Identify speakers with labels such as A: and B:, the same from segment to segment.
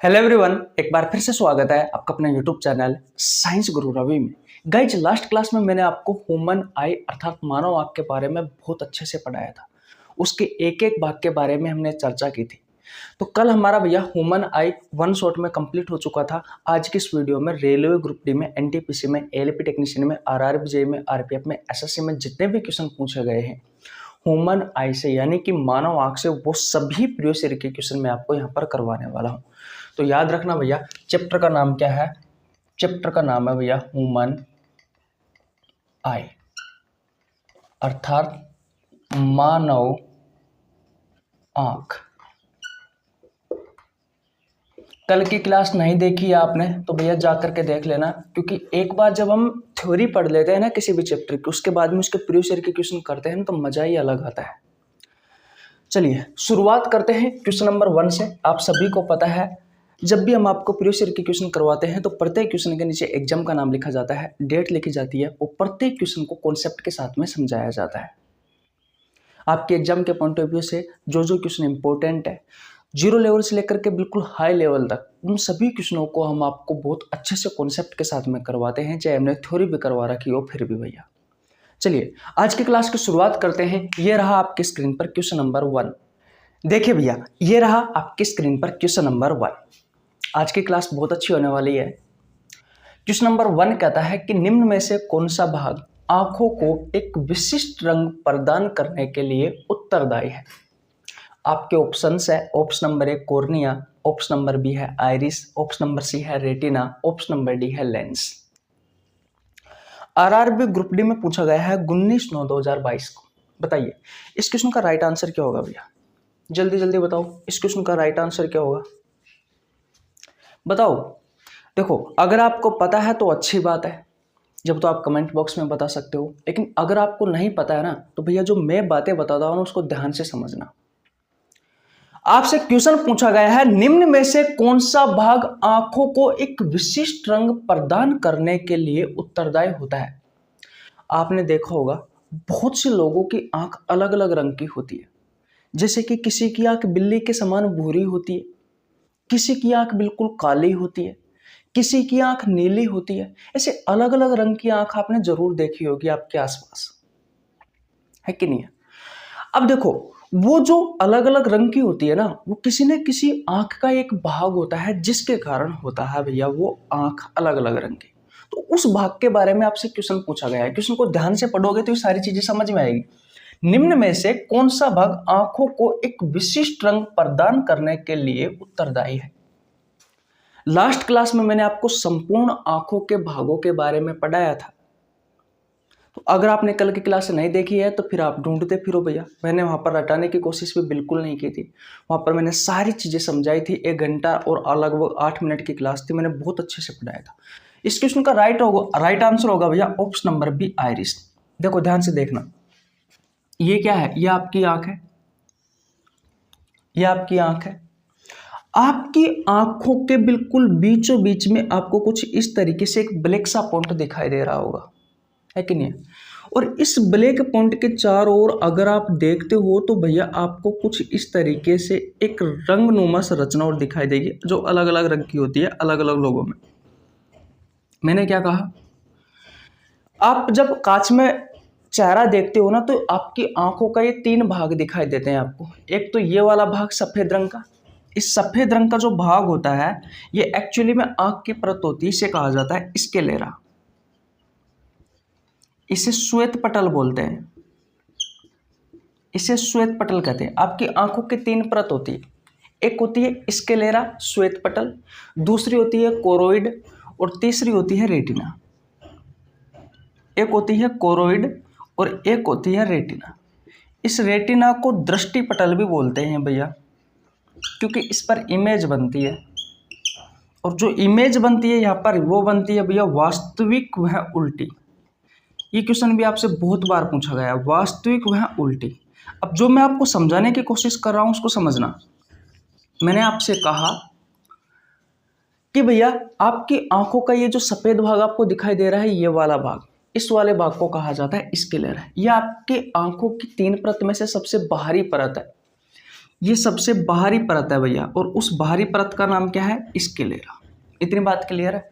A: Hello everyone, एक बार फिर से स्वागत है आपका अपने यूट्यूब चैनल साइंस गुरु रवि में। गाइज, लास्ट क्लास में मैंने आपको ह्यूमन आई अर्थात मानव आँख के बारे में बहुत अच्छे से पढ़ाया था। उसके एक एक भाग के बारे में हमने चर्चा की थी। तो कल हमारा भैया ह्यूमन आई वन शॉट में कंप्लीट हो चुका था। आज की इस वीडियो में रेलवे ग्रुप डी में, एनटीपीसी में, एएलपी टेक्नीशियन में, आरआरबी में, आरपीएफ में, एसएससी में जितने भी क्वेश्चन पूछे गए हैं ह्यूमन आई से यानी कि मानव आँख से, वो सभी प्रीवियस ईयर के क्वेश्चन मैं आपको यहाँ पर करवाने वाला हूँ। तो याद रखना भैया, चैप्टर का नाम क्या है? चैप्टर का नाम है भैया ह्यूमन आई अर्थात मानव आंख। कल की क्लास नहीं देखी है आपने तो भैया जा करके देख लेना, क्योंकि एक बार जब हम थ्योरी पढ़ लेते हैं ना किसी भी चैप्टर की, उसके बाद में उसके प्रीवियस ईयर के क्वेश्चन करते हैं तो मजा ही अलग आता है। चलिए शुरुआत करते हैं क्वेश्चन नंबर 1 से। आप सभी को पता है, जब भी हम आपको प्रीवियस ईयर के क्वेश्चन करवाते हैं तो प्रत्येक क्वेश्चन के नीचे एग्जाम का नाम लिखा जाता है, डेट लिखी जाती है और प्रत्येक क्वेश्चन को कॉन्सेप्ट के साथ में समझाया जाता है। आपके एग्जाम के पॉइंट ऑफ व्यू से जो जो क्वेश्चन इंपॉर्टेंट है, जीरो लेवल से लेकर के बिल्कुल हाई लेवल तक, उन सभी क्वेश्चनों को हम आपको बहुत अच्छे से कॉन्सेप्ट के साथ में करवाते हैं, चाहे हमने थ्योरी भी करवा रखी हो फिर भी भैया। चलिए आज की क्लास की शुरुआत करते हैं। ये रहा आपकी स्क्रीन पर क्वेश्चन नंबर 1। देखिए भैया, ये रहा आपकी स्क्रीन पर क्वेश्चन नंबर 1। आज की क्लास बहुत अच्छी होने वाली है। क्वेश्चन नंबर 1 कहता है कि निम्न में से कौन सा भाग आंखों को एक विशिष्ट रंग प्रदान करने के लिए उत्तरदायी है? आपके ऑप्शंस है, option number 1 cornea, option number B है आइरिस, ऑप्शन नंबर सी है रेटिना, ऑप्शन नंबर डी है लेंस। आरआरबी ग्रुप डी में पूछा गया है 19/9/2022 को। बताइए इस क्वेश्चन का राइट आंसर क्या होगा भैया? जल्दी जल्दी बताओ, इस क्वेश्चन का राइट आंसर क्या होगा? बताओ। देखो, अगर आपको पता है तो अच्छी बात है, जब तो आप कमेंट बॉक्स में बता सकते हो, लेकिन अगर आपको नहीं पता है ना तो भैया जो मैं बातें बताता हूँ उसको ध्यान से समझना। आपसे क्वेश्चन पूछा गया है निम्न में से कौन सा भाग आंखों को एक विशिष्ट रंग प्रदान करने के लिए उत्तरदायी होता है? आपने देखा होगा बहुत से लोगों की आंख अलग अलग रंग की होती है, जैसे कि किसी की आंख बिल्ली के समान भूरी होती है, किसी की आंख बिल्कुल काली होती है, किसी की आंख नीली होती है। ऐसे अलग अलग रंग की आंख आपने जरूर देखी होगी आपके आसपास, है कि नहीं है? अब देखो, वो जो अलग अलग रंग की होती है ना, वो किसी न किसी आंख का एक भाग होता है जिसके कारण होता है भैया वो आंख अलग अलग रंग की। तो उस भाग के बारे में आपसे क्वेश्चन पूछा गया है। क्वेश्चन को ध्यान से पढ़ोगे तो ये सारी चीजें समझ में आएगी। निम्न में से कौन सा भाग आंखों को एक विशिष्ट रंग प्रदान करने के लिए उत्तरदायी है? लास्ट क्लास में मैंने आपको संपूर्ण आंखों के भागों के बारे में पढ़ाया था, तो अगर आपने कल की क्लास नहीं देखी है तो फिर आप ढूंढते फिरो भैया। मैंने वहां पर रटाने की कोशिश भी बिल्कुल नहीं की थी, वहां पर मैंने सारी चीजें समझाई थी। 1 घंटा और लगभग 8 मिनट की क्लास थी, मैंने बहुत अच्छे से पढ़ाया था। इस क्वेश्चन का राइट आंसर होगा भैया ऑप्शन नंबर बी आइरिस। देखो ध्यान से देखना, ये क्या है? ये आपकी आंख है, ये आपकी आंख है। आपकी आंखों के बिल्कुल बीचों बीच में आपको कुछ इस तरीके से एक ब्लैक सा पॉइंट दिखाई दे रहा होगा, है कि नहीं? और इस ब्लैक पॉइंट के चारों ओर अगर आप देखते हो तो भैया आपको कुछ इस तरीके से एक रंगनुमा संरचना और दिखाई देगी जो अलग अलग रंग की होती है अलग अलग लोगों में। मैंने क्या कहा? आप जब कांच में चेहरा देखते हो ना तो आपकी आंखों का ये 3 भाग दिखाई देते हैं आपको। एक तो ये वाला भाग सफेद रंग का, इस सफेद रंग का जो भाग होता है ये एक्चुअली में आंख की परत होती है, इसे कहा जाता है स्क्लेरा। इसे श्वेत पटल बोलते हैं, इसे श्वेत पटल कहते हैं। आपकी आंखों की 3 परत होती है, एक होती है स्क्लेरा श्वेत पटल, दूसरी होती है कोरोइड और तीसरी होती है रेटिना। एक होती है कोरोइड और एक होती है रेटिना। इस रेटिना को दृष्टि पटल भी बोलते हैं भैया, क्योंकि इस पर इमेज बनती है, और जो इमेज बनती है यहाँ पर वो बनती है भैया वास्तविक वह उल्टी। ये क्वेश्चन भी आपसे बहुत बार पूछा गया है, वास्तविक वह उल्टी। अब जो मैं आपको समझाने की कोशिश कर रहा हूं उसको समझना। मैंने आपसे कहा कि भैया आपकी आंखों का ये जो सफेद भाग आपको दिखाई दे रहा है, ये वाला भाग, इस वाले भाग को कहा जाता है स्क्लेरा। ये आपके आंखों की 3 परत में से सबसे बाहरी परत है। ये सबसे बाहरी परत है भैया, और उस बाहरी परत का नाम क्या है? स्क्लेरा। इतनी बात क्लियर है?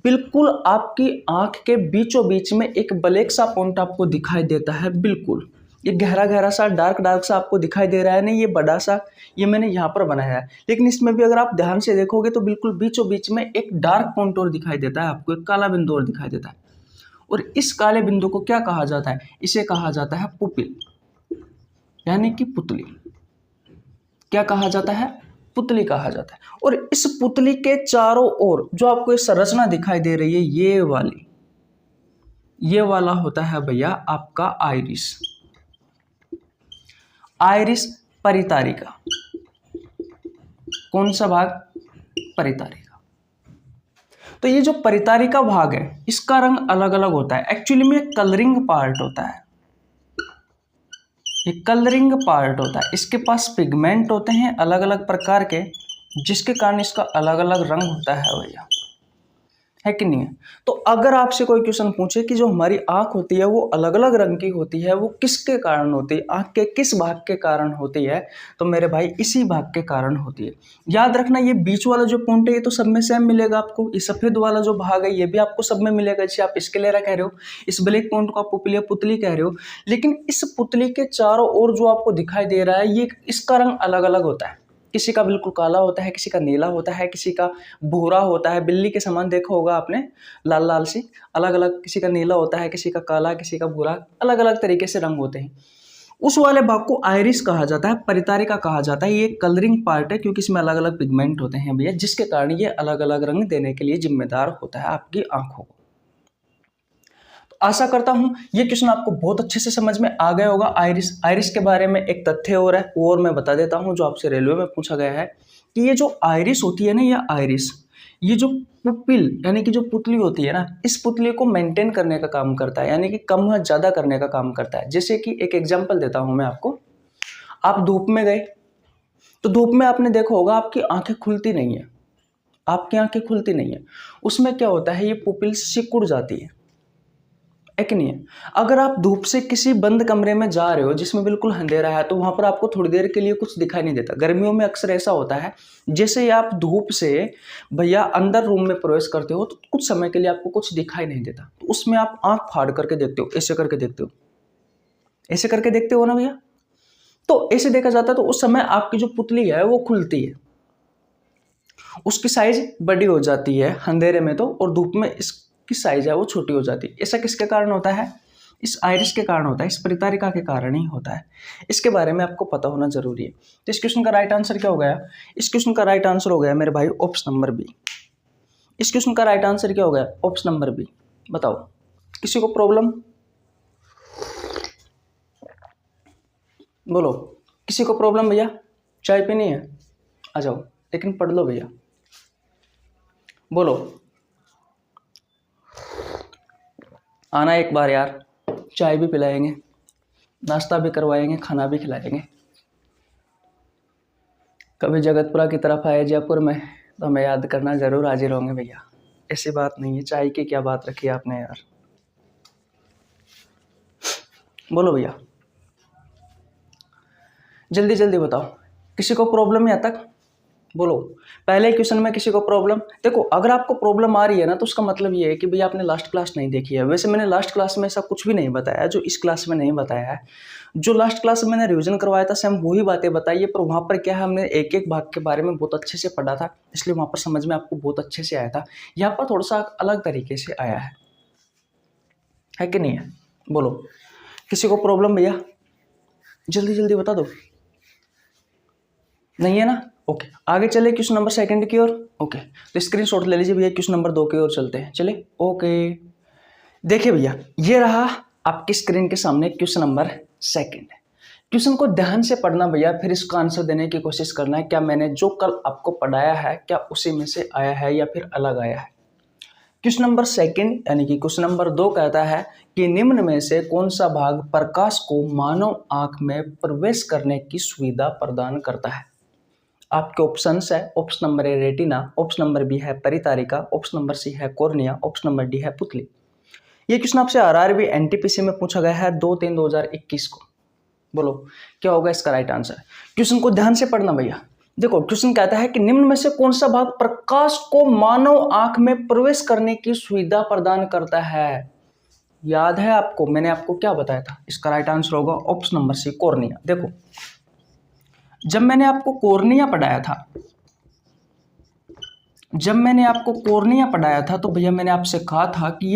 A: बिल्कुल आपकी आंख के बीचों बीच में एक ब्लैक सा पॉइंट आपको दिखाई देता है, बिल्कुल ये गहरा गहरा सा डार्क डार्क सा आपको दिखाई दे रहा है नहीं, ये बड़ा सा, ये मैंने यहाँ पर बनाया है, लेकिन इसमें भी अगर आप ध्यान से देखोगे तो बिल्कुल बीचों बीच में एक डार्क पॉइंट और दिखाई देता है आपको, एक काला बिंदु और दिखाई देता है। और इस काले बिंदु को क्या कहा जाता है? इसे कहा जाता है पुपिल, यानी कि पुतली। क्या कहा जाता है? पुतली कहा जाता है। और इस पुतली के चारों ओर जो आपको एक संरचना दिखाई दे रही है, ये वाला होता है भैया आपका आइरिस। आइरिस परितारिका। कौन सा भाग? परितारिका। तो ये जो परितारिका भाग है इसका रंग अलग अलग होता है, एक्चुअली में कलरिंग पार्ट होता है, ये कलरिंग पार्ट होता है। इसके पास पिगमेंट होते हैं अलग अलग प्रकार के, जिसके कारण इसका अलग अलग रंग होता है भैया, है कि नहीं है? तो अगर आपसे कोई क्वेश्चन पूछे कि जो हमारी आंख होती है वो अलग अलग रंग की होती है, वो किसके कारण होती है, आंख के किस भाग के कारण होती है, तो मेरे भाई इसी भाग के कारण होती है। याद रखना ये बीच वाला जो पॉइंट है ये तो सब में सेम मिलेगा आपको, ये सफेद वाला जो भाग है ये भी आपको सब में मिलेगा, जैसे आप स्क्लेरा कह रहे हो, इस ब्लैक पॉइंट को आप पुपिलिया पुतली कह रहे हो, लेकिन इस पुतली के चारों ओर जो आपको दिखाई दे रहा है ये इसका रंग अलग अलग होता है। किसी का बिल्कुल काला होता है, किसी का नीला होता है, किसी का भूरा होता है, बिल्ली के समान देखा होगा आपने, लाल लाल सी, अलग अलग, किसी का नीला होता है, किसी का काला, किसी का भूरा, अलग अलग तरीके से रंग होते हैं। उस वाले भाग को आइरिस कहा जाता है, परितारिका कहा जाता है। ये कलरिंग पार्ट है क्योंकि इसमें अलग अलग पिगमेंट होते हैं भैया, जिसके कारण ये अलग अलग रंग देने के लिए जिम्मेदार होता है आपकी आंखों को। आशा करता हूं ये क्वेश्चन आपको बहुत अच्छे से समझ में आ गया होगा। आइरिस के बारे में एक तथ्य और है, वो और मैं बता देता हूं जो आपसे रेलवे में पूछा गया है कि ये जो आइरिस होती है ना, ये जो पुपिल यानी कि जो पुतली होती है ना, इस पुतली को मेंटेन करने का काम करता है, यानी कि कम या ज्यादा करने का काम करता है। जैसे कि एक एग्जाम्पल देता हूं मैं आपको, आप धूप में गए तो धूप में आपने देखा होगा आपकी आंखें खुलती नहीं है, आपकी आंखें खुलती नहीं है, उसमें क्या होता है, ये पुपिल सिकुड़ जाती है कि नहीं है? अगर आप धूप से किसी बंद कमरे में जा रहे हो जिसमें बिल्कुल अंधेरा है तो वहां पर आपको थोड़ी देर के लिए कुछ दिखाई नहीं देता। गर्मियों में अक्सर ऐसा होता है, जैसे ही आप धूप से भैया अंदर रूम में प्रवेश करते हो तो कुछ समय के लिए आपको कुछ दिखाई नहीं देता, तो उसमें आप आंख फाड़ करके देखते हो, ऐसे करके देखते हो, ऐसे करके देखते हो ना भैया, तो ऐसे देखा जाता है। तो उस समय आपकी जो पुतली है वो खुलती है, उसकी साइज बड़ी हो जाती है अंधेरे में तो, और धूप में की साइज है वो छोटी हो जाती है। ऐसा किसके कारण होता है? इस आइरिस के कारण होता है, इस परितारिका के कारण ही होता है। इसके बारे में आपको पता होना जरूरी है। तो इस क्वेश्चन का राइट आंसर क्या हो गया? इस क्वेश्चन का राइट आंसर हो गया मेरे भाई ऑप्शन नंबर बी। इस क्वेश्चन का राइट आंसर क्या हो गया? Option number B. बताओ किसी को प्रॉब्लम? बोलो किसी को प्रॉब्लम भैया? चाय पीनी है? आ जाओ, लेकिन पढ़ लो भैया, बोलो आना एक बार यार, चाय भी पिलाएंगे, नाश्ता भी करवाएंगे, खाना भी खिलाएंगे। कभी जगतपुरा की तरफ आए जयपुर में तो हमें याद करना, जरूर हाजिर होंगे भैया, ऐसी बात नहीं है। चाय की क्या बात रखी है आपने यार, बोलो भैया जल्दी जल्दी बताओ किसी को प्रॉब्लम है तक? बोलो पहले क्वेश्चन में किसी को प्रॉब्लम? देखो अगर आपको प्रॉब्लम आ रही है ना तो उसका मतलब ये है कि भैया आपने लास्ट क्लास नहीं देखी है। वैसे मैंने लास्ट क्लास में ऐसा कुछ भी नहीं बताया जो इस क्लास में नहीं बताया है। जो लास्ट क्लास में मैंने रिवीजन करवाया था सेम वही बातें बताई है, पर वहाँ पर क्या है, हमने एक एक भाग के बारे में बहुत अच्छे से पढ़ा था, इसलिए वहाँ पर समझ में आपको बहुत अच्छे से आया था। यहाँ पर थोड़ा सा अलग तरीके से आया है कि नहीं है? बोलो किसी को प्रॉब्लम भैया? जल्दी जल्दी बता दो। नहीं है ना? ओके आगे चले क्वेश्चन नंबर सेकंड की ओर। ओके तो स्क्रीनशॉट ले लीजिए भैया, क्वेश्चन नंबर 2 की ओर चलते हैं। चले ओके देखिए भैया, ये रहा आपकी स्क्रीन के सामने क्वेश्चन नंबर सेकंड। क्वेश्चन को ध्यान से पढ़ना भैया, फिर इसका आंसर देने की कोशिश करना है, क्या मैंने जो कल आपको पढ़ाया है क्या उसी में से आया है या फिर अलग आया है। क्वेश्चन नंबर सेकंड यानी कि क्वेश्चन नंबर 2 कहता है कि निम्न में से कौन सा भाग प्रकाश को मानव आंख में प्रवेश करने की सुविधा प्रदान करता है। आपके ऑप्शंस है, option number A retina, option number B है परितारिका, ऑप्शन नंबर सी है कॉर्निया, ऑप्शन नंबर डी है पुतली। ये क्वेश्चन आपसे आरआरबी एनटीपीसी में पूछा गया है 2/3/2021 को। बोलो क्या होगा इसका राइट आंसर। क्वेश्चन को ध्यान से पढ़ना भैया। देखो क्वेश्चन कहता है कि निम्न में से कौन सा भाग प्रकाश को मानव आंख में प्रवेश करने की सुविधा प्रदान करता है। याद है आपको, मैंने आपको क्या बताया था, इसका राइट आंसर होगा ऑप्शन नंबर सी, कॉर्निया। देखो जब मैंने आपको कॉर्निया पढ़ाया था तो भैया मैंने आपसे कहा था कि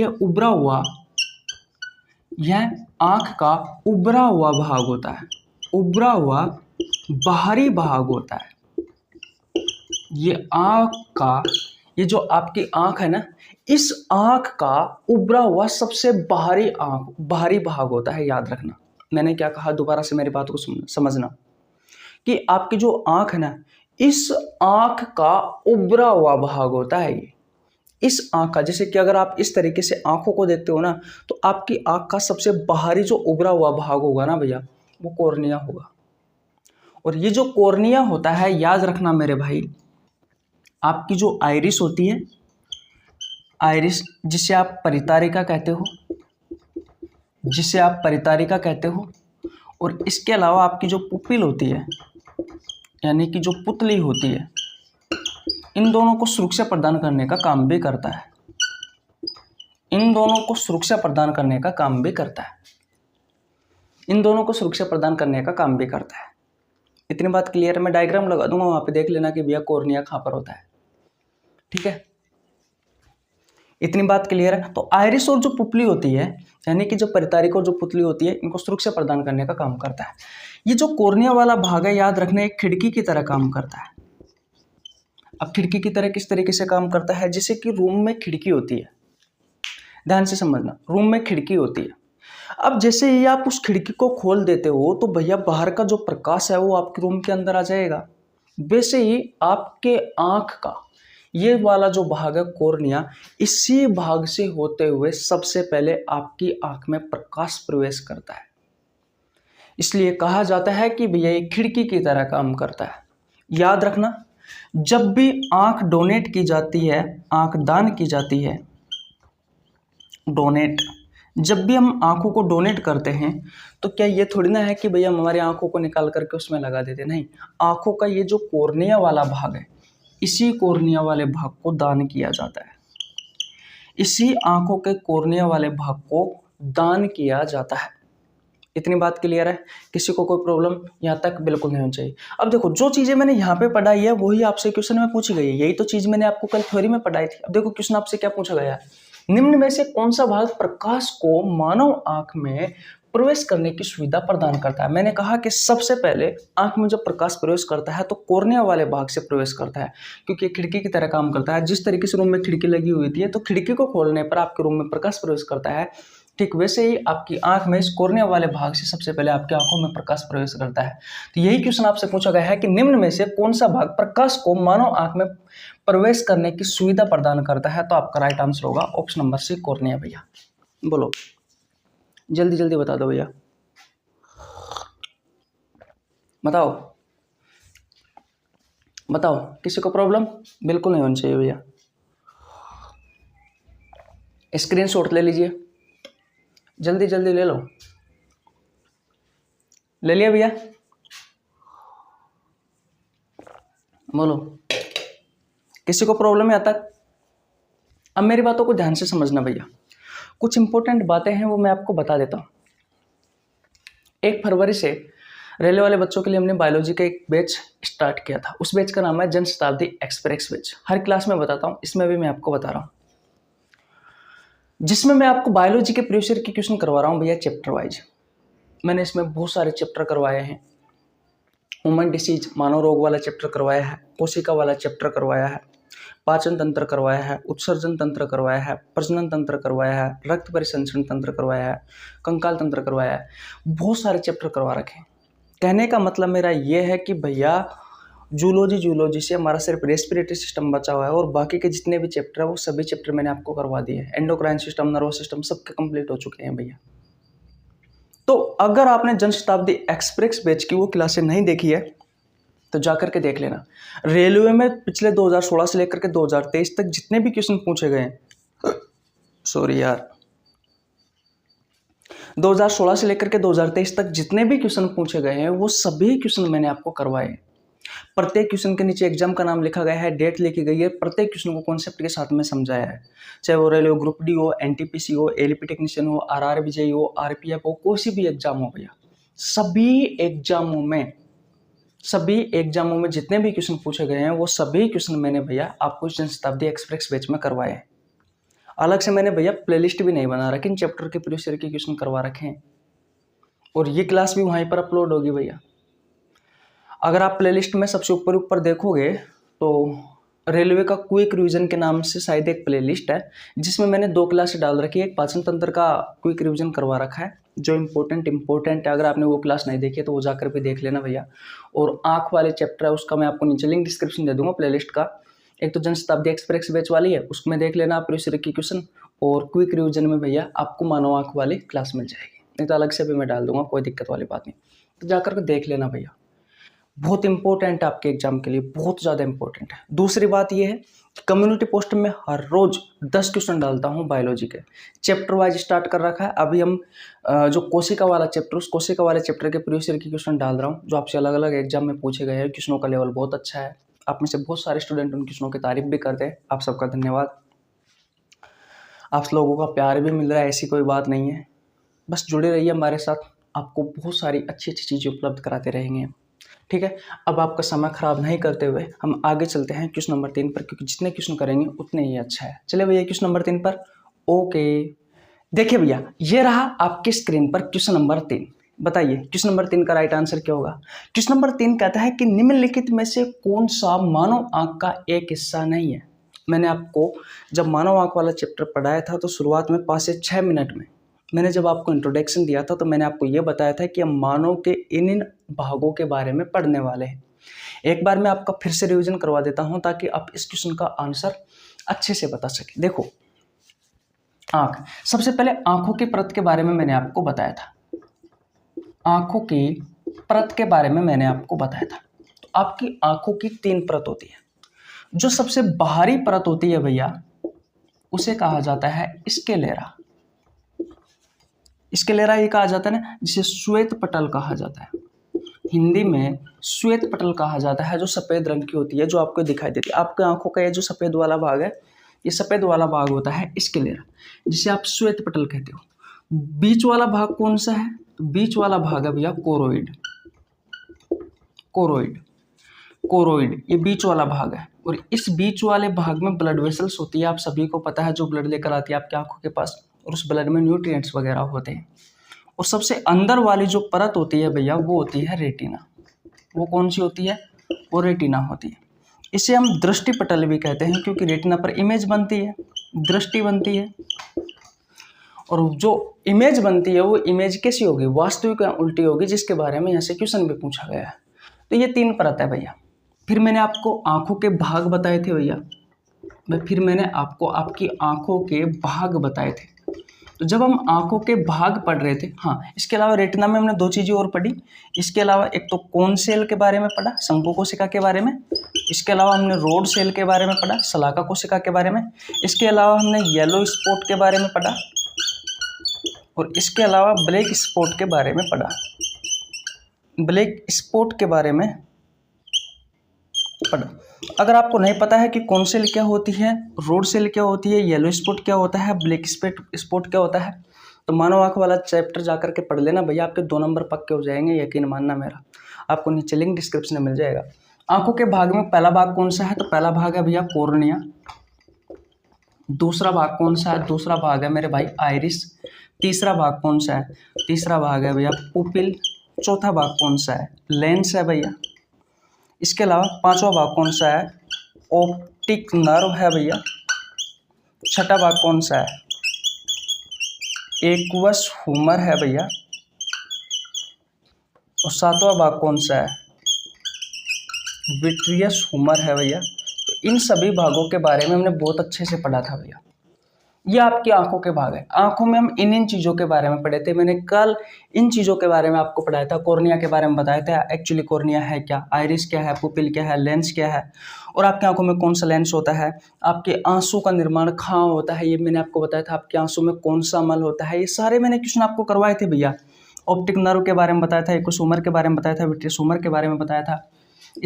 A: यह आंख का उभरा हुआ भाग होता है, उभरा हुआ बाहरी भाग होता है। ये जो आपकी आंख है ना, इस आंख का उभरा हुआ सबसे बाहरी भाग होता है। याद रखना मैंने क्या कहा, दोबारा से मेरी बात को समझना कि आपकी जो आंख है ना, इस आंख का उभरा हुआ भाग होता है ये। इस आंख का, जैसे कि अगर आप इस तरीके से आंखों को देखते हो ना, तो आपकी आंख का सबसे बाहरी जो उभरा हुआ भाग होगा ना भैया, वो कॉर्निया होगा। और ये जो कॉर्निया होता है, याद रखना मेरे भाई, आपकी जो आइरिस होती है, आइरिस जिसे आप परितारिका कहते हो, और इसके अलावा आपकी जो पुपिल होती है, यानी कि जो पुतली होती है, इन दोनों को सुरक्षा प्रदान करने का काम भी करता है। इतनी बात क्लियर है। मैं डायग्राम लगा दूंगा, वहां पे देख लेना कि भैया कॉर्निया कहाँ पर होता है। ठीक है, इतनी बात क्लियर है। तो आइरिस और जो पुतली होती है, यानी कि जो परितारिका और जो पुतली होती है, इनको सुरक्षा प्रदान करने का काम करता है। ये जो कॉर्निया वाला भाग है, याद रखना, एक खिड़की की तरह काम करता है। अब खिड़की की तरह किस तरीके से काम करता है, जैसे कि रूम में खिड़की होती है, ध्यान से समझना, रूम में खिड़की होती है। अब जैसे ही आप उस खिड़की को खोल देते हो तो भैया बाहर का जो प्रकाश है वो आपके रूम के अंदर आ जाएगा। वैसे ही आपके आंख का ये वाला जो भाग है कॉर्निया, इसी भाग से होते हुए सबसे पहले आपकी आंख में प्रकाश प्रवेश करता है। इसलिए कहा जाता है कि भैया ये खिड़की की तरह काम करता है। याद रखना, जब भी आंख डोनेट की जाती है, आंख दान की जाती है, जब भी हम आंखों को डोनेट करते हैं तो क्या ये थोड़ी ना है कि भैया हम हमारी आंखों को निकाल करके उसमें लगा देते, नहीं। आंखों का ये जो कॉर्निया वाला भाग है, इसी कॉर्निया वाले भाग को दान किया जाता है। इसी आंखों के कॉर्निया वाले भाग को दान किया जाता है। इतनी बात क्लियर है, किसी को कोई प्रॉब्लम यहाँ तक बिल्कुल नहीं होनी चाहिए। अब देखो, जो चीजें मैंने यहाँ पे पढ़ाई है वही आपसे क्वेश्चन में पूछी गई है। यही तो चीज मैंने आपको कल थ्योरी में पढ़ाई थी। अब देखो क्वेश्चन आपसे क्या पूछा गया है, निम्न में से कौन सा भाग प्रकाश को मानव आंख में प्रवेश करने की सुविधा प्रदान करता है। मैंने कहा कि सबसे पहले आंख में जब प्रकाश प्रवेश करता है तो कॉर्निया वाले भाग से प्रवेश करता है, क्योंकि खिड़की की तरह काम करता है। जिस तरीके से रूम में खिड़की लगी हुई थी तो खिड़की को खोलने पर आपके रूम में प्रकाश प्रवेश करता है, ठीक वैसे ही आपकी आंख में इस कॉर्निया वाले भाग से सबसे पहले आपकी आंखों में प्रकाश प्रवेश करता है। तो यही क्वेश्चन आपसे पूछा गया है कि निम्न में से कौन सा भाग प्रकाश को मानव आंख में प्रवेश करने की सुविधा प्रदान करता है। तो आपका राइट आंसर होगा ऑप्शन नंबर सी, कॉर्निया। भैया बोलो, जल्दी जल्दी बता दो भैया, बताओ किसी को प्रॉब्लम बिल्कुल नहीं होनी चाहिए भैया। स्क्रीनशॉट ले लीजिए, जल्दी जल्दी ले लो। ले लिया भैया, बोलो किसी को प्रॉब्लम है यहाँ तक। अब मेरी बातों को ध्यान से समझना भैया, कुछ इंपॉर्टेंट बातें हैं वो मैं आपको बता देता हूँ। 1 फरवरी से रेलवे वाले बच्चों के लिए हमने बायोलॉजी का एक बैच स्टार्ट किया था। उस बैच का नाम है जन शताब्दी एक्सप्रेस बैच। हर क्लास में बताता हूँ, इसमें भी मैं आपको बता रहा हूँ, जिसमें मैं आपको बायोलॉजी के प्रीवियस ईयर के क्वेश्चन करवा रहा हूँ भैया चैप्टर वाइज। मैंने इसमें बहुत सारे चैप्टर करवाए हैं। ह्यूमन डिसीज, मानव रोग वाला चैप्टर करवाया है, कोशिका वाला चैप्टर करवाया है, पाचन तंत्र करवाया है, उत्सर्जन तंत्र करवाया है, प्रजनन तंत्र करवाया है, रक्त परिसंचरण तंत्र करवाया है, कंकाल तंत्र करवाया है। बहुत सारे चैप्टर करवा रखे हैं। कहने का मतलब मेरा ये है कि भैया जूलॉजी से हमारा सिर्फ रेस्पिरेटरी सिस्टम बचा हुआ है, और बाकी के जितने भी चैप्टर है वो सभी चैप्टर मैंने आपको करवा दिए हैं। एंडोक्राइन सिस्टम, नर्वस सिस्टम सबके कंप्लीट हो चुके हैं भैया। तो अगर आपने जन शताब्दी एक्सप्रेस बैच की वो क्लासें नहीं देखी है तो जाकर के देख लेना। रेलवे में पिछले 2016 से लेकर के 2023 तक जितने भी क्वेश्चन पूछे गए हैं, सॉरी यार, 2016 से लेकर के 2023 तक जितने भी क्वेश्चन पूछे गए हैं वो सभी क्वेश्चन मैंने आपको करवाए। प्रत्येक क्वेश्चन के नीचे एग्जाम का नाम लिखा गया है, डेट लिखी गई है, प्रत्येक क्वेश्चन को कॉन्सेप्ट के साथ में समझाया है। चाहे वो रेलवे ग्रुप डी हो, एनटीपीसी हो, एलपी टेक्नीशियन हो, आरआरबीजे हो, आरपीएफ हो, कोई भी एग्जाम हो भैया, सभी एग्जामों में जितने भी क्वेश्चन पूछे गए हैं वो सभी क्वेश्चन मैंने भैया आपको जनशताब्दी एक्सप्रेस बैच में करवाए हैं। अलग से मैंने भैया प्लेलिस्ट भी नहीं बना रखी, इन चैप्टर के प्रीवियस ईयर के क्वेश्चन करवा रखे हैं और ये क्लास भी वहीं पर अपलोड होगी भैया। अगर आप प्लेलिस्ट में सबसे ऊपर देखोगे तो रेलवे का क्विक रिवीजन के नाम से शायद एक प्लेलिस्ट है जिसमें मैंने 2 क्लास डाल रखी है। एक पाचन तंत्र का क्विक रिवीजन करवा रखा है जो इम्पोर्टेंट है, अगर आपने वो क्लास नहीं देखी है तो वो जाकर भी देख लेना भैया। और आँख वाले चैप्टर है उसका मैं आपको नीचे लिंक डिस्क्रिप्शन दे दूंगा प्लेलिस्ट का। एक तो जनशताब्दी एक्सप्रेस बैच वाली है उसमें देख लेना आप प्रीवियस ईयर की क्वेश्चन, और क्विक रिवीजन में भैया आपको मानव आँख वाली क्लास मिल जाएगी, नहीं तो अलग से भी मैं डाल दूंगा, कोई दिक्कत वाली बात नहीं। तो जाकर के देख लेना भैया, बहुत इंपॉर्टेंट है आपके एग्जाम के लिए, बहुत ज़्यादा इंपॉर्टेंट है। दूसरी बात यह है कि कम्युनिटी पोस्ट में हर रोज 10 क्वेश्चन डालता हूँ बायोलॉजी के, चैप्टर वाइज स्टार्ट कर रखा है। अभी हम जो कोशिका वाला चैप्टर, उस कोशिका वाले चैप्टर के प्रीवियस ईयर के क्वेश्चन डाल रहा हूँ जो आपसे अलग अलग एग्जाम में पूछे गए हैं। क्वेश्चनों का लेवल बहुत अच्छा है, आप में से बहुत सारे स्टूडेंट उन क्वेश्चनों की तारीफ भी करते हैं, आप सबका धन्यवाद। आप लोगों का प्यार भी मिल रहा है, ऐसी कोई बात नहीं है। बस जुड़े रहिए हमारे साथ, आपको बहुत सारी अच्छी अच्छी चीज़ें उपलब्ध कराते रहेंगे, ठीक है। अब आपका समय खराब नहीं करते हुए हम आगे चलते हैं क्वेश्चन नंबर 3 पर, क्योंकि जितने क्वेश्चन करेंगे उतने ही अच्छा है। चलिए भैया क्वेश्चन नंबर 3 पर। ओके देखिए भैया, ये रहा आपकी स्क्रीन पर क्वेश्चन नंबर 3। बताइए क्वेश्चन नंबर 3 का राइट आंसर क्या होगा। क्वेश्चन नंबर 3 कहता है कि निम्नलिखित में से कौन सा मानव आंख का एक हिस्सा नहीं है। मैंने आपको जब मानव आंख वाला चैप्टर पढ़ाया था तो शुरुआत में 5 से 6 मिनट में मैंने जब आपको इंट्रोडक्शन दिया था तो मैंने आपको ये बताया था कि हम मानव के इन भागों के बारे में पढ़ने वाले हैं। एक बार मैं आपका फिर से रिवीजन करवा देता हूं ताकि आप इस क्वेश्चन का आंसर अच्छे से बता सकें। देखो आंख, सबसे पहले आंखों की परत के बारे में मैंने आपको बताया था, आंखों की परत के बारे में मैंने आपको बताया था। तो आपकी आंखों की 3 परत होती है। जो सबसे बाहरी परत होती है भैया उसे कहा जाता है स्क्लेरा। स्क्लेरा ये कहा जाता है ना, जिसे श्वेत पटल कहा जाता है, हिंदी में श्वेत पटल कहा जाता है, जो सफ़ेद रंग की होती है, जो आपको दिखाई देती है। आपकी आंखों का ये जो सफ़ेद वाला भाग है, ये सफ़ेद वाला भाग होता है स्क्लेरा, जिसे आप श्वेत पटल कहते हो। बीच वाला भाग कौन सा है, तो बीच वाला भाग है भैया कोरोइड। कोरोइड ये बीच वाला भाग है, और इस बीच वाले भाग में ब्लड वेसल्स होती है, आप सभी को पता है, जो ब्लड लेकर आती है आपकी आंखों के पास, और उस ब्लड में न्यूट्रिएंट्स वगैरह होते हैं। और सबसे अंदर वाली जो परत होती है भैया वो होती है रेटिना। वो कौन सी होती है, वो रेटिना होती है। इसे हम दृष्टि पटल भी कहते हैं क्योंकि रेटिना पर इमेज बनती है, दृष्टि बनती है। और जो इमेज बनती है वो इमेज कैसी होगी, वास्तविक या उल्टी होगी, जिसके बारे में यहाँ से क्वेश्चन भी पूछा गया है। तो ये 3 परत है भैया। फिर मैंने आपको आंखों के भाग बताए थे भैया, फिर मैंने आपको आपकी आंखों के भाग बताए थे। तो जब हम आंखों के भाग पढ़ रहे थे, हाँ इसके अलावा रेटिना में हमने 2 चीज़ें और पढ़ी। इसके अलावा एक तो कोन सेल के बारे में पढ़ा, शंकु कोशिका के बारे में। इसके अलावा हमने रोड सेल के बारे में पढ़ा, शलाका कोशिका के बारे में। इसके अलावा हमने येलो स्पॉट के बारे में पढ़ा, और इसके अलावा ब्लैक स्पॉट के बारे में पढ़ा। ब्लैक स्पॉट के बारे में पढ़ा। अगर आपको नहीं पता है कि कौन सेल क्या होती है, रोड सेल क्या होती है, येलो स्पॉट क्या होता है, ब्लैक स्पॉट क्या होता है, तो मानव आंख वाला चैप्टर जाकर के पढ़ लेना भैया, आपके 2 नंबर पक्के हो जाएंगे, यकीन मानना मेरा। आपको नीचे लिंक डिस्क्रिप्शन में मिल जाएगा। आंखों के भाग में पहला भाग कौन सा है, तो पहला भाग है भैया कॉर्निया। दूसरा भाग कौन सा है, दूसरा भाग है मेरे भाई आइरिस। तीसरा भाग कौन सा है, तीसरा भाग है भैया पुपिल। चौथा भाग कौन सा है, लेंस है भैया। इसके अलावा 5वां भाग कौन सा है, ऑप्टिक नर्व है भैया। 6ठा भाग कौन सा है, एक्वस ह्यूमर है भैया। और 7वां भाग कौन सा है, विट्रियस ह्यूमर है भैया। तो इन सभी भागों के बारे में हमने बहुत अच्छे से पढ़ा था भैया। ये आपकी आंखों के भाग है। आंखों में हम इन चीज़ों के बारे में पढ़े थे। मैंने कल इन चीज़ों के बारे में आपको पढ़ाया था, कॉर्निया के बारे में बताया था। एक्चुअली कॉर्निया है क्या, आइरिस क्या है, पुपिल क्या है, लेंस क्या है, और आपकी आंखों में कौन सा लेंस होता है, आपके आंसू का निर्माण कहाँ होता है, ये मैंने आपको बताया था। आपके आंसू में कौन सा मल होता है, ये सारे मैंने क्वेश्चन आपको करवाए थे भैया। ऑप्टिक नर्व के बारे में बताया था, इकोसोमर के बारे में बताया था, विट्रियोसोमर के बारे में बताया था,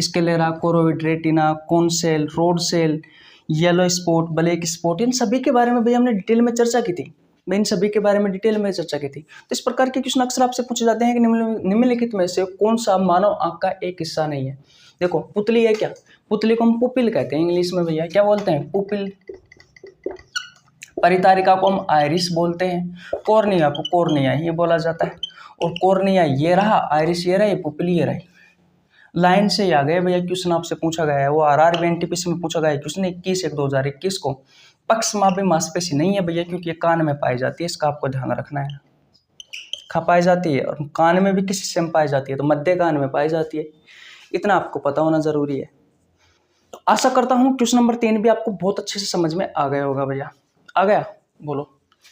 A: sclera, choroid, retina, cone cell, rod cell, yellow spot, black spot, इन सभी के बारे में भैया हमने डिटेल में चर्चा की थी। मैं इन सभी के बारे में डिटेल में चर्चा की थी। तो इस प्रकार के क्वेश्चन अक्सर आपसे पूछे जाते हैं कि निम्नलिखित में से कौन सा मानव आंख का एक हिस्सा नहीं है। देखो पुतली है क्या, पुतली को हम पुपिल कहते हैं इंग्लिश में भैया, क्या बोलते हैं, पुपिल। परितारिका को हम आइरिस बोलते हैं, कॉर्निया को कॉर्निया ये बोला जाता है। और कॉर्निया ये रहा, आइरिस ये रहा, ये पुपिल ये रही। लाइन से आ गए भैया क्वेश्चन आपसे पूछा गया है, वो RRB NTPC में पूछा गया है क्वेश्चन 21/1/2021 को। पक्षमापी मांसपेशी नहीं है भैया, क्योंकि ये कान में पाई जाती है, इसका आपको ध्यान रखना है। कहाँ पाई जाती है, और कान में भी किस हिस्से में पाई जाती है, तो मध्य कान में पाई जाती है। इतना आपको पता होना जरूरी है। तो आशा करता हूँ क्वेश्चन नंबर 3 भी आपको बहुत अच्छे से समझ में आ गया होगा भैया। आ गया, बोलो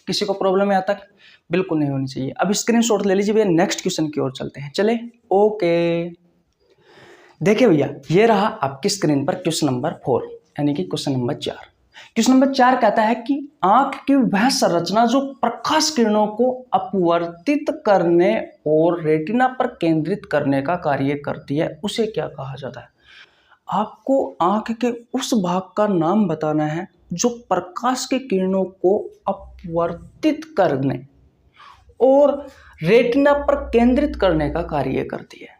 A: किसी को प्रॉब्लम है यहाँ तक? बिल्कुल नहीं होनी चाहिए। अब स्क्रीनशॉट ले लीजिए भैया, नेक्स्ट क्वेश्चन की ओर चलते हैं। चले, ओके। देखिए भैया, ये रहा आपकी स्क्रीन पर क्वेश्चन नंबर 4, यानी कि क्वेश्चन नंबर 4। क्वेश्चन नंबर 4 कहता है कि आंख की वह संरचना जो प्रकाश किरणों को अपवर्तित करने और रेटिना पर केंद्रित करने का कार्य करती है, उसे क्या कहा जाता है? आपको आंख के उस भाग का नाम बताना है जो प्रकाश के किरणों को अपवर्तित करने और रेटिना पर केंद्रित करने का कार्य करती है।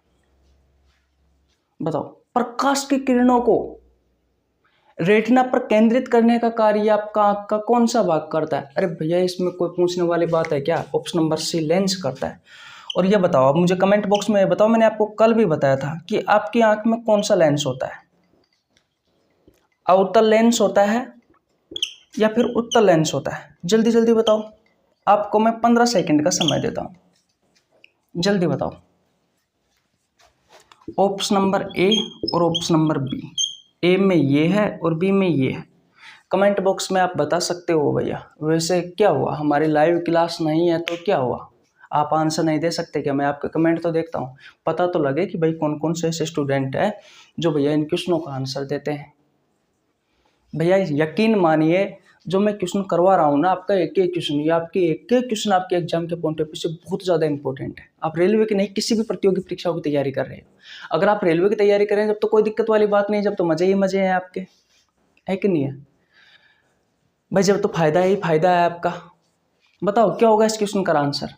A: बताओ, प्रकाश की किरणों को रेटिना पर केंद्रित करने का कार्य आपका आंख का कौन सा भाग करता है? अरे भैया इसमें कोई पूछने वाली बात है क्या? ऑप्शन नंबर सी, लेंस करता है। और ये बताओ, अब मुझे कमेंट बॉक्स में बताओ, मैंने आपको कल भी बताया था कि आपकी आंख में कौन सा लेंस होता है, आउटर लेंस होता है या फिर उत्तर लेंस होता है? जल्दी जल्दी बताओ, आपको मैं 15 सेकंड का समय देता हूँ, जल्दी बताओ। ऑप्शन नंबर ए और ऑप्शन नंबर बी। ए में ये है और बी में ये है। कमेंट बॉक्स में आप बता सकते हो भैया। वैसे क्या हुआ, हमारी लाइव क्लास नहीं है तो क्या हुआ, आप आंसर नहीं दे सकते क्या? मैं आपके कमेंट तो देखता हूँ, पता तो लगे कि भाई कौन कौन से ऐसे स्टूडेंट हैं जो भैया इन क्वेश्चनों का आंसर देते हैं। भैया यकीन मानिए, जो मैं क्वेश्चन करवा रहा हूँ ना, आपका एक एक क्वेश्चन, ये आपके एक एक क्वेश्चन आपके एग्जाम के पॉइंट ऑफ व्यू से बहुत ज़्यादा इंपॉर्टेंट है। आप रेलवे की नहीं, किसी भी प्रतियोगी परीक्षाओं की तैयारी कर रहे हो, अगर आप रेलवे की तैयारी कर रहे हैं जब तो कोई दिक्कत वाली बात नहीं है, जब तो मजे ही मजे हैं आपके, है कि नहीं है भाई? जब तो फायदा ही फायदा है आपका। बताओ क्या होगा इस क्वेश्चन का आंसर?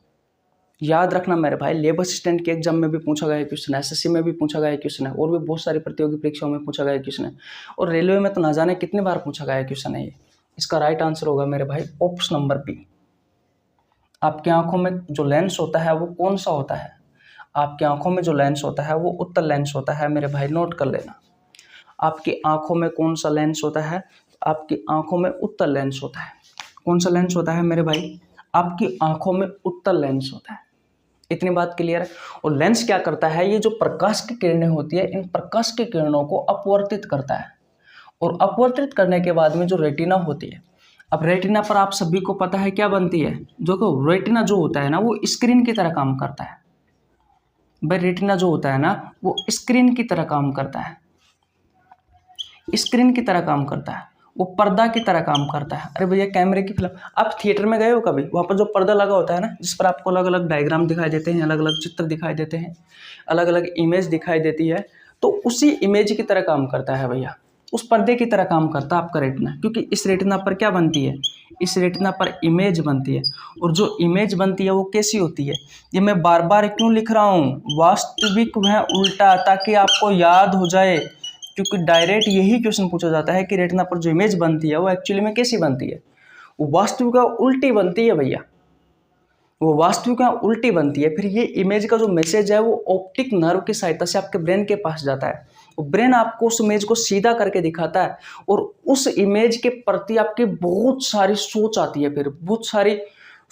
A: याद रखना मेरे भाई, लेबर असिस्टेंट के एग्जाम में भी पूछा गया क्वेश्चन है, SSC में भी पूछा गया क्वेश्चन है, और भी बहुत सारी प्रतियोगी परीक्षाओं में पूछा गया क्वेश्चन है, और रेलवे में तो ना जाने कितनी बार पूछा गया क्वेश्चन है ये। इसका राइट आंसर होगा मेरे भाई ऑप्शन नंबर बी। आपकी आंखों में जो लेंस होता है वो कौन सा होता है? आपकी आंखों में जो लेंस होता है वो उत्तर लेंस होता है मेरे भाई, नोट कर लेना। आपकी आंखों में कौन सा लेंस होता है? आपकी आंखों में उत्तर लेंस होता है। कौन सा लेंस होता है मेरे भाई? आपकी आंखों में उत्तर लेंस होता है। इतनी बात क्लियर है। और लेंस क्या करता है, ये जो प्रकाश की किरणें होती है, इन प्रकाश की किरणों को अपवर्तित करता है, और अपवर्तित करने के बाद में जो रेटिना होती है, अब रेटिना पर आप सभी को पता है क्या बनती है? जो रेटिना जो होता है ना, वो स्क्रीन की तरह काम करता है भाई। रेटिना जो होता है ना, वो स्क्रीन की तरह काम करता है, स्क्रीन की तरह काम करता है, वो पर्दा की तरह काम करता है। अरे भैया कैमरे की फिल्म, आप थिएटर में गए हो कभी? वहाँ पर जो पर्दा लगा होता है ना, जिस पर आपको अलग अलग डायग्राम दिखाई देते हैं, अलग अलग चित्र दिखाई देते हैं, अलग अलग इमेज दिखाई देती है, तो उसी इमेज की तरह काम करता है भैया, उस पर्दे की तरह काम करता है आपका रेटिना। क्योंकि इस रेटिना पर क्या बनती है? इस रेटिना पर इमेज बनती है, और जो इमेज बनती है वो कैसी होती है? ये मैं बार बार क्यों लिख रहा हूँ, वास्तविक वह उल्टा, ताकि आपको याद हो जाए। क्योंकि डायरेक्ट यही क्वेश्चन पूछा जाता है कि रेटिना पर जो इमेज बनती है वो एक्चुअली में कैसी बनती है? वो वास्तविक उल्टी बनती है भैया, वो वास्तविक उल्टी बनती है। फिर ये इमेज का जो मैसेज है वो ऑप्टिक नर्व की सहायता से आपके ब्रेन के पास जाता है, वो ब्रेन आपको उस इमेज को सीधा करके दिखाता है, और उस इमेज के प्रति आपकी बहुत सारी सोच आती है, फिर बहुत सारी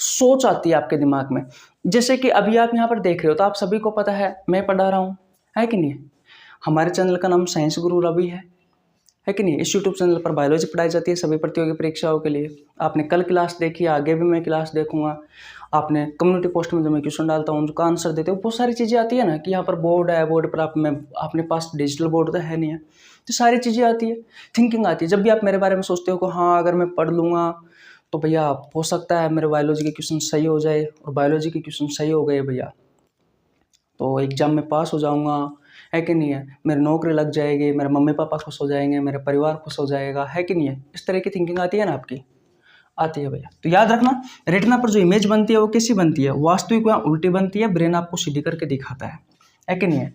A: सोच आती है आपके दिमाग में। जैसे कि अभी आप यहाँ पर देख रहे हो, तो आप सभी को पता है मैं पढ़ा रहा हूँ, है कि नहीं? हमारे चैनल का नाम साइंस गुरु रवि है है कि नहीं। इस यूट्यूब चैनल पर बायोलॉजी पढ़ाई जाती है सभी प्रतियोगी परीक्षाओं के लिए। आपने कल क्लास देखी है, आगे भी मैं क्लास देखूंगा। आपने कम्युनिटी पोस्ट में जो मैं क्वेश्चन डालता हूँ उनका आंसर देते हो, बहुत सारी चीज़ें आती है ना कि यहाँ पर बोर्ड है, बोर्ड पर अपने पास डिजिटल बोर्ड तो है नहीं है, तो सारी चीज़ें आती है, थिंकिंग आती है। जब भी आप मेरे बारे में सोचते हो कि हाँ अगर मैं पढ़ लूँगा तो भैया हो सकता है मेरे बायोलॉजी के क्वेश्चन सही हो जाए, और बायोलॉजी के क्वेश्चन सही हो गए भैया तो एग्जाम में पास हो जाऊंगा, है कि नहीं है, मेरी नौकरी लग जाएगी, मेरे मम्मी पापा खुश हो जाएंगे, मेरे परिवार खुश हो जाएगा, है कि नहीं है। इस तरह की थिंकिंग आती है ना आपकी, आती है भैया। तो याद रखना, रेटिना पर जो इमेज बनती है वो कैसी बनती है, वास्तविक या उल्टी बनती है, ब्रेन आपको सीधी करके दिखाता है कि नहीं है।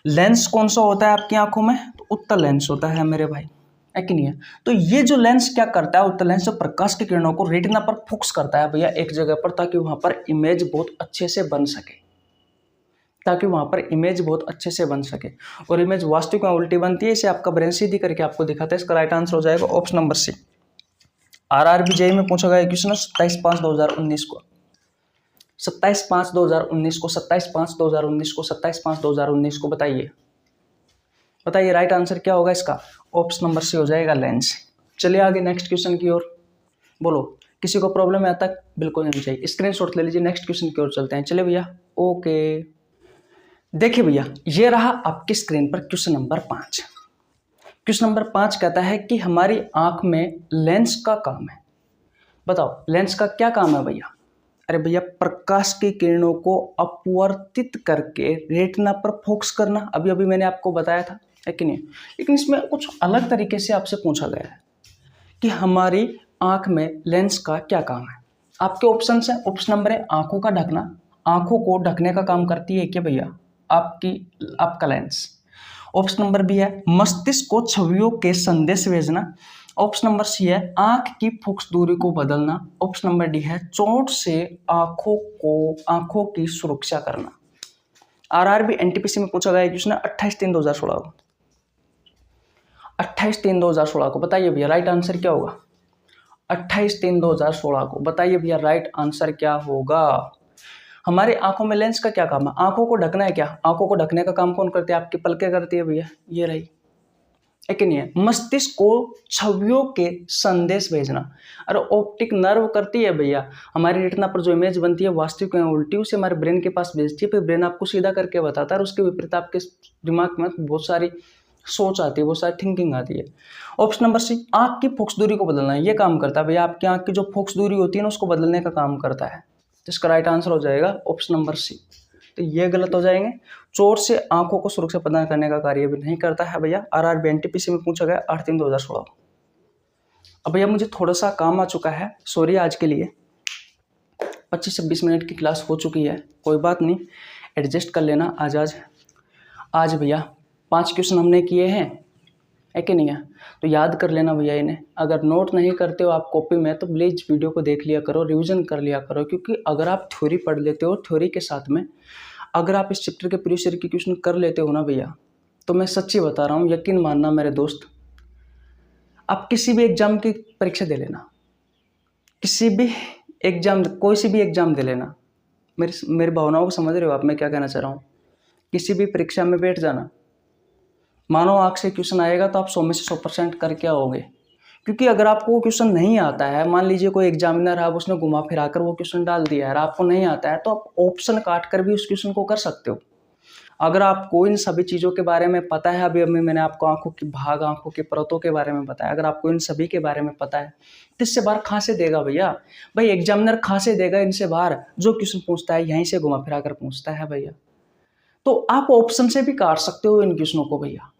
A: लेंस कौन सा होता है आपकी आंखों में, तो उत्तल लेंस होता है मेरे भाई, है कि नहीं है। तो ये जो लेंस क्या करता है, उत्तल लेंस जो प्रकाश की किरणों को रेटिना पर फोकस करता है भैया एक जगह पर, ताकि वहां पर इमेज बहुत अच्छे से बन सके, ताकि वहां पर इमेज बहुत अच्छे से बन सके। और इमेज वास्तविक में उल्टी बनती है, इसे आपका ब्रेन सीधी करके आपको दिखाता है। इसका राइट आंसर हो जाएगा option number C. RRB JEE में पूछा गया क्वेश्चन 27/5/2019 को, 27/5/2019 को, 27/5/2019 को, 27/5/2019 को बताइए राइट आंसर क्या होगा इसका, ऑप्शन नंबर सी हो जाएगा लेंस। चलिए आगे नेक्स्ट क्वेश्चन की ओर। बोलो किसी को प्रॉब्लम है तक, बिल्कुल नहीं चाहिए, स्क्रीनशॉट ले लीजिए, नेक्स्ट क्वेश्चन की ओर चलते हैं। चलिए भैया ओके, देखिए भैया ये रहा आपकी स्क्रीन पर क्वेश्चन नंबर 5। क्वेश्चन नंबर 5 कहता है कि हमारी आंख में लेंस का काम है। बताओ लेंस का क्या काम है भैया। अरे भैया प्रकाश की किरणों को अपवर्तित करके रेटिना पर फोकस करना, अभी अभी मैंने आपको बताया था, है कि नहीं। लेकिन इसमें कुछ अलग तरीके से आपसे पूछा गया है कि हमारी आंख में लेंस का क्या काम है। आपके ऑप्शन है, ऑप्शन नंबर है आंखों का ढकना, आंखों को ढकने का काम करती है क्या भैया आपका लेंस। ऑप्शन नंबर बी है मस्तिष्क को छवियों के संदेश भेजना। ऑप्शन नंबर सी है आंख की फोकस दूरी को बदलना। ऑप्शन नंबर डी है चोट से आंखों की सुरक्षा करना। आरआरबी एनटीपीसी में पूछा गया क्वेश्चन 28/3/2016 को, 28/3/2016 को बताइए भैया राइट आंसर क्या होगा। 28/3/2016 को बताइए भैया राइट आंसर क्या होगा। हमारे आंखों में लेंस का क्या काम है, आंखों को ढकना है क्या। आंखों को ढकने का काम कौन करती है, आपकी पलकें करती है भैया, ये रही, है कि नहीं है। मस्तिष्क को छवियों के संदेश भेजना, अरे ऑप्टिक नर्व करती है भैया, हमारी रेटिना पर जो इमेज बनती है वास्तविक या उल्टी, उसे हमारे ब्रेन के पास भेजती है, फिर ब्रेन आपको सीधा करके बताता है, और उसके विपरीत आपके दिमाग में बहुत सारी सोच आती है, बहुत सारी थिंकिंग आती है। ऑप्शन नंबर सी आंख की फोकस दूरी को बदलना, ये काम करता है भैया, आपकी आंख की जो फोकस दूरी होती है ना उसको बदलने का काम करता है। तो इसका राइट आंसर हो जाएगा ऑप्शन नंबर सी। तो ये गलत हो जाएंगे, चोट से आंखों को सुरक्षा प्रदान करने का कार्य भी नहीं करता है भैया। आरआरबी एनटीपीसी में पूछा गया 8/3/2016। अब भैया मुझे थोड़ा सा काम आ चुका है, सॉरी आज के लिए 25-26 मिनट की क्लास हो चुकी है, कोई बात नहीं एडजस्ट कर लेना। आज भैया 5 क्वेश्चन हमने किए हैं, है कि नहीं है, तो याद कर लेना भैया इन्हें। अगर नोट नहीं करते हो आप कॉपी में तो प्लीज़ वीडियो को देख लिया करो, रिवीजन कर लिया करो, क्योंकि अगर आप थ्योरी पढ़ लेते हो, थ्योरी के साथ में अगर आप इस चैप्टर के प्रीवियस ईयर के क्वेश्चन कर लेते हो ना भैया, तो मैं सच्ची बता रहा हूँ, यकीन मानना मेरे दोस्त, आप किसी भी एग्जाम की परीक्षा दे लेना, किसी भी एग्जाम, कोई सी भी एग्जाम दे लेना, मेरी भावनाओं को समझ रहे हो आप, मैं क्या कहना चाह रहा हूँ। किसी भी परीक्षा में बैठ जाना, मानो आंख से क्वेश्चन आएगा तो आप 100 में से 100% करके आओगे, क्योंकि अगर आपको वो क्वेश्चन नहीं आता है, मान लीजिए कोई एग्जामिनर है, उसने घुमा फिरा कर वो क्वेश्चन डाल दिया है, आपको नहीं आता है, तो आप ऑप्शन काट कर भी उस क्वेश्चन को कर सकते हो। अगर आपको इन सभी चीज़ों के बारे में पता है, अभी मैंने आपको आंखों की परतों के बारे में बताया, अगर आपको इन सभी के बारे में पता है तो इससे बाहर कहाँ से देगा भैया, भाई एग्जामिनर कहाँ से देगा इनसे बाहर, जो क्वेश्चन पूछता है यहीं से घुमा फिरा कर पूछता है भैया। तो आप ऑप्शन से भी काट सकते हो इन क्वेश्चनों को भैया,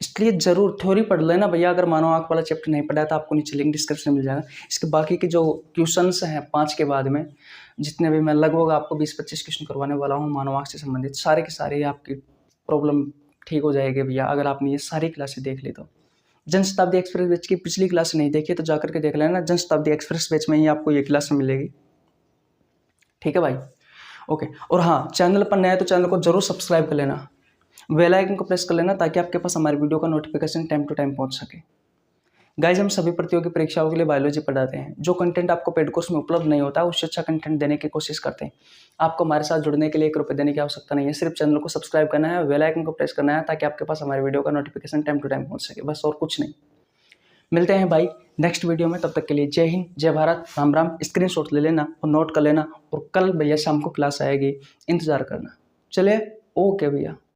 A: इसलिए जरूर थ्योरी पढ़ लेना भैया। अगर मानो आंख वाला चैप्टर नहीं पढ़ा तो आपको नीचे लिंक डिस्क्रिप्शन में मिल जाएगा। इसके बाकी के जो क्वेश्चंस हैं 5 के बाद में, जितने भी मैं लगभग आपको 20-25 क्वेश्चन करवाने वाला हूँ मानव आंख से संबंधित, सारे के सारे आपकी प्रॉब्लम ठीक हो जाएगी भैया, अगर आपने ये सारी क्लासें देख ली तो। जन शताब्दी एक्सप्रेस बैच की पिछली क्लास नहीं देखी तो जाकर के देख लेना, जन शताब्दी एक्सप्रेस बैच में ही आपको ये क्लास मिलेगी, ठीक है भाई, ओके। और हाँ, चैनल पर नया है तो चैनल को जरूर सब्सक्राइब कर लेना, बेल आइकन को प्रेस कर लेना, ताकि आपके पास हमारी वीडियो का नोटिफिकेशन टाइम टू टाइम पहुंच सके। गाइज हम सभी प्रतियोगी परीक्षाओं के लिए बायोलॉजी पढ़ाते हैं। जो कंटेंट आपको पेड कोर्स में उपलब्ध नहीं होता उससे अच्छा कंटेंट देने की कोशिश करते हैं। आपको हमारे साथ जुड़ने के लिए ₹1 देने की आवश्यकता नहीं है। सिर्फ चैनल को सब्सक्राइब करना है, बेल आइकन को प्रेस करना है ताकि आपके पास हमारे वीडियो का नोटिफिकेशन टाइम टू टाइम पहुंच सके, बस और कुछ नहीं। मिलते हैं भाई नेक्स्ट वीडियो में, तब तक के लिए जय हिंद, जय भारत, राम राम। स्क्रीनशॉट ले लेना और नोट कर लेना, और कल भैया शाम को क्लास आएगी, इंतजार करना। चलिए, ओके भैया।